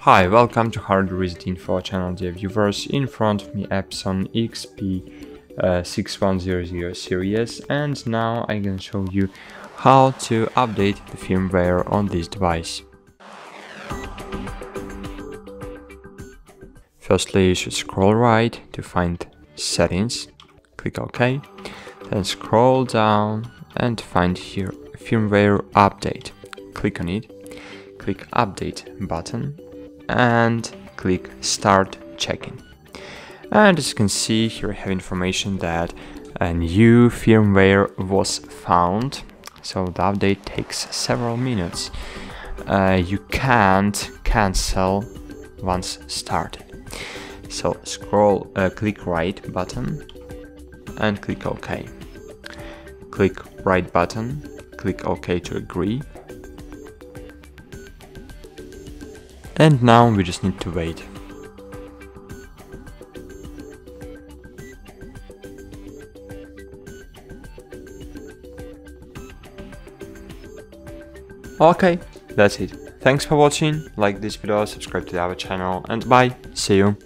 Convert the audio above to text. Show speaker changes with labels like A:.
A: Hi, welcome to Hardware Reset Info channel, dear viewers. In front of me Epson XP6100 series, and now I'm gonna show you how to update the firmware on this device. Firstly, you should scroll right to find settings, click OK, then scroll down and find here firmware update. Click on it, click update button and click start checking. And as you can see here, I have information that a new firmware was found, so the update takes several minutes. You can't cancel once started, so click right button and click OK. Click right button, click OK to agree. And now we just need to wait. Okay, that's it. Thanks for watching, like this video, subscribe to our channel, and bye, see you.